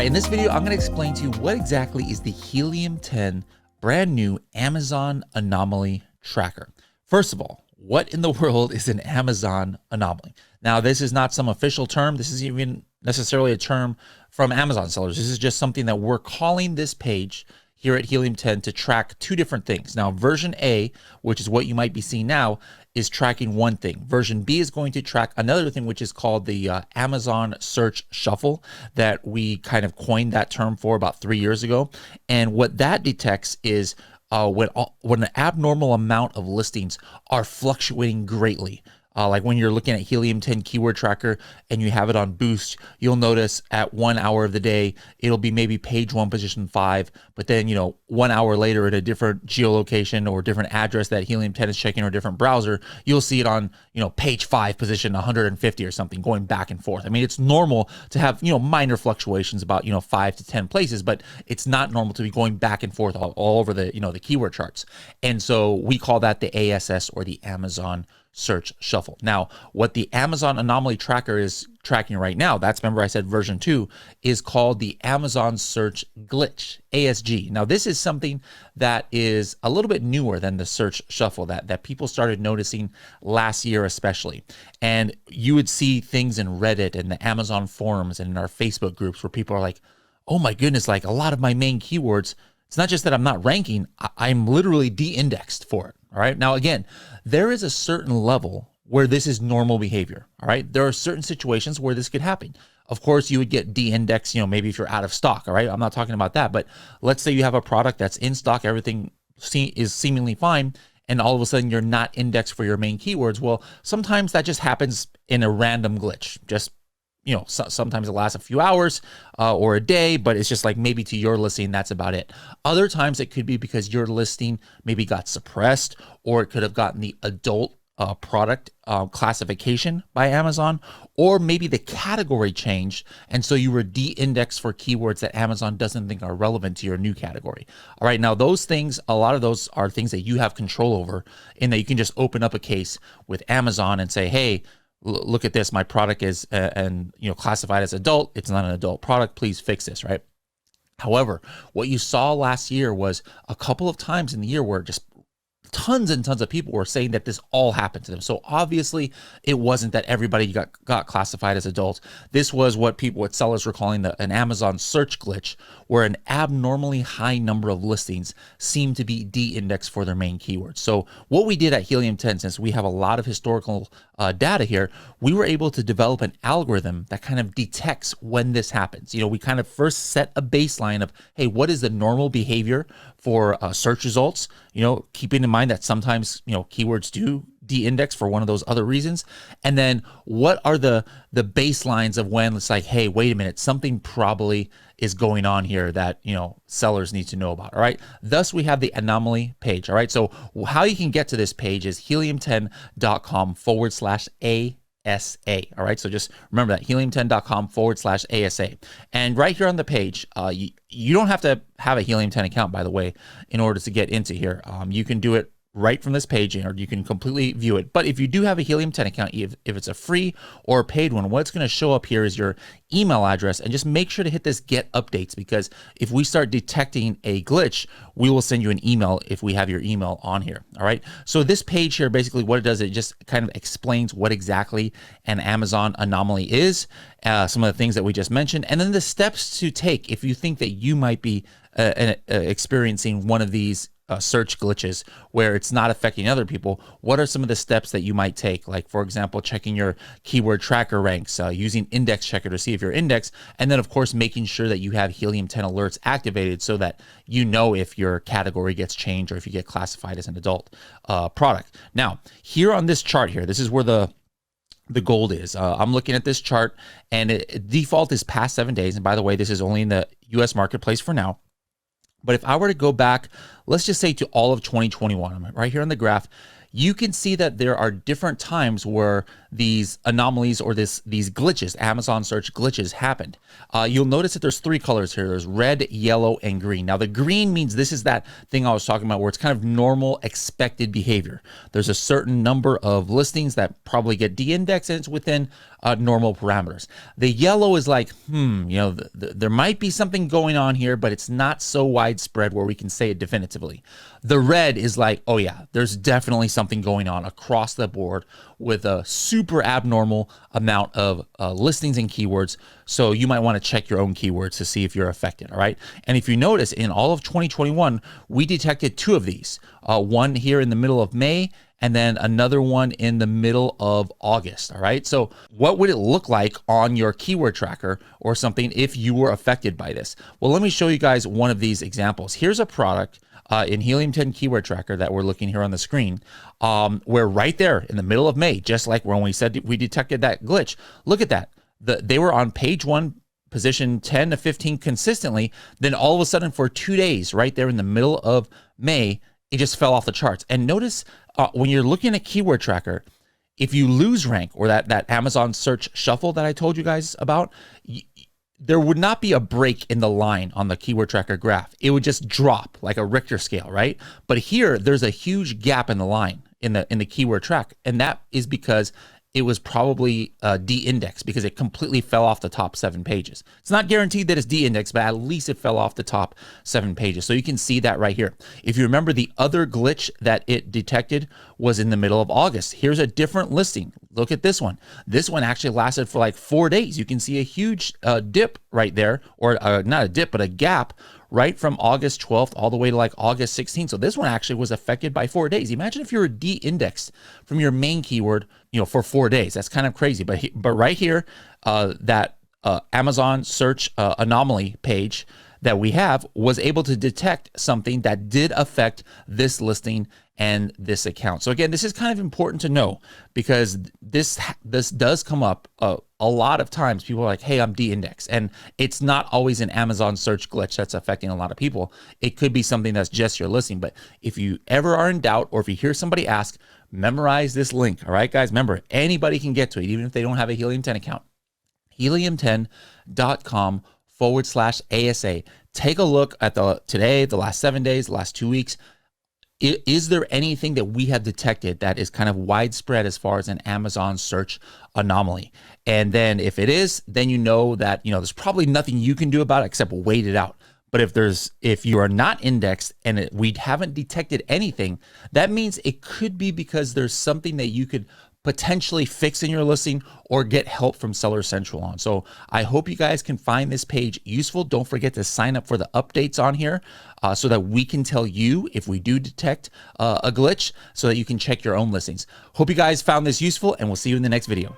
right, in this video, I'm going to explain to you what exactly is the Helium 10 brand new Amazon Anomaly Tracker. First of all, what in the world is an Amazon Anomaly? Now, this is not some official term. This isn't even necessarily a term from Amazon sellers. This is just something that we're calling this page here at Helium 10 to track two different things. Now, version A, which is what you might be seeing now, is tracking one thing. Version B is going to track another thing, which is called the Amazon Search Shuffle, that we kind of coined that term for about 3 years ago. And what that detects is when an abnormal amount of listings are fluctuating greatly. Like when you're looking at Helium 10 keyword tracker and you have it on boost, you'll notice at 1 hour of the day, it'll be maybe page 1, position 5, but then, 1 hour later at a different geolocation or different address that Helium 10 is checking or a different browser, you'll see it on, page 5, position 150 or something, going back and forth. I mean, it's normal to have, minor fluctuations about, 5 to 10 places, but it's not normal to be going back and forth all over the, the keyword charts. And so we call that the ASS, or the Amazon Search Shuffle. Now, what the Amazon Anomaly Tracker is tracking right now, remember I said version 2, is called the Amazon Search Glitch, ASG. Now, this is something that is a little bit newer than the Search Shuffle that people started noticing last year especially. And you would see things in Reddit and the Amazon forums and in our Facebook groups where people are like, oh my goodness, like a lot of my main keywords, it's not just that I'm not ranking, I'm literally de-indexed for it. All right. Now, again, there is a certain level where this is normal behavior. All right. There are certain situations where this could happen. Of course, you would get de-indexed, maybe if you're out of stock. All right. I'm not talking about that. But let's say you have a product that's in stock, everything is seemingly fine, and all of a sudden you're not indexed for your main keywords. Well, sometimes that just happens in a random glitch. Just sometimes it lasts a few hours or a day, but it's just like maybe to your listing, that's about it. Other times it could be because your listing maybe got suppressed, or it could have gotten the adult product classification by Amazon, or maybe the category changed, and so you were de-indexed for keywords that Amazon doesn't think are relevant to your new category. All right, now those things, a lot of those are things that you have control over, in that you can just open up a case with Amazon and say, hey, look at this, my product is classified as adult. It's not an adult product. Please fix this, right? However, what you saw last year was a couple of times in the year where just tons and tons of people were saying that this all happened to them. So obviously it wasn't that everybody got classified as adults. This was what sellers were calling an Amazon search glitch, where an abnormally high number of listings seem to be de-indexed for their main keywords. So what we did at Helium 10, since we have a lot of historical data here, we were able to develop an algorithm that kind of detects when this happens. We kind of first set a baseline of, hey, what is the normal behavior for search results? Keeping in mind that sometimes, keywords do de-index for one of those other reasons. And then what are the baselines of when it's like, hey, wait a minute, something probably is going on here that, sellers need to know about. All right. Thus, we have the anomaly page. All right. So how you can get to this page is helium10.com/ASA. All right. So just remember that, helium10.com/ASA. And right here on the page, you don't have to have a Helium 10 account, by the way, in order to get into here. You can do it right from this page, or you can completely view it. But if you do have a Helium 10 account, if it's a free or a paid one, what's going to show up here is your email address, and just make sure to hit this get updates, because if we start detecting a glitch, we will send you an email if we have your email on here. All right. So this page here, basically what it does, it just kind of explains what exactly an Amazon anomaly is, some of the things that we just mentioned, and then the steps to take if you think that you might be experiencing one of these search glitches where it's not affecting other people. What are some of the steps that you might take? Like, for example, checking your keyword tracker ranks, using index checker to see if you're indexed, and then of course making sure that you have Helium 10 alerts activated so that you know if your category gets changed or if you get classified as an adult product. Now, here on this chart here, this is where the gold is. I'm looking at this chart, and default is past 7 days. And by the way, this is only in the US marketplace for now. But if I were to go back, let's just say to all of 2021, I'm right here on the graph, you can see that there are different times where these anomalies or these glitches, Amazon search glitches happened. You'll notice that there's 3 colors here. There's red, yellow, and green. Now the green means this is that thing I was talking about where it's kind of normal expected behavior. There's a certain number of listings that probably get de-indexed and it's within normal parameters. The yellow is like, there might be something going on here, but it's not so widespread where we can say it definitively. The red is like, oh yeah, there's definitely something going on across the board with a super abnormal amount of listings and keywords. So you might want to check your own keywords to see if you're affected. All right. And if you notice, in all of 2021, we detected 2 of these, one here in the middle of May, and then another one in the middle of August. All right. So what would it look like on your keyword tracker or something if you were affected by this? Well, let me show you guys one of these examples. Here's a product in Helium 10 keyword tracker that we're looking here on the screen, where right there in the middle of May, just like when we said we detected that glitch, look at that. They were on page 1, position 10 to 15 consistently. Then all of a sudden for 2 days, right there in the middle of May, it just fell off the charts. And notice when you're looking at keyword tracker, if you lose rank or that Amazon search shuffle that I told you guys about, there would not be a break in the line on the keyword tracker graph. It would just drop like a Richter scale, right? But here there's a huge gap in the line in the keyword track. And that is because it was probably de-indexed because it completely fell off the top 7 pages. It's not guaranteed that it's de-indexed, but at least it fell off the top 7 pages. So you can see that right here. If you remember, the other glitch that it detected was in the middle of August. Here's a different listing. Look at this one. This one actually lasted for like 4 days. You can see a huge dip right there, or not a dip, but a gap right from August 12th all the way to like August 16th. So this one actually was affected by 4 days. Imagine if you were de-indexed from your main keyword, for 4 days. That's kind of crazy. But right here, that Amazon search anomaly page that we have was able to detect something that did affect this listing and this account. So again, this is kind of important to know because this does come up a lot of times. People are like, hey, I'm de-indexed. And it's not always an Amazon search glitch that's affecting a lot of people. It could be something that's just your listing. But if you ever are in doubt, or if you hear somebody ask, memorize this link. All right, guys, remember, anybody can get to it, even if they don't have a Helium 10 account. Helium10.com/ASA. Take a look at the last 7 days, the last 2 weeks. Is there anything that we have detected that is kind of widespread as far as an Amazon search anomaly? And then if it is, then you know that there's probably nothing you can do about it except wait it out. But if you are not indexed and we haven't detected anything, that means it could be because there's something that you could potentially fix in your listing or get help from Seller Central on. So I hope you guys can find this page useful. Don't forget to sign up for the updates on here so that we can tell you if we do detect a glitch so that you can check your own listings. Hope you guys found this useful, and we'll see you in the next video.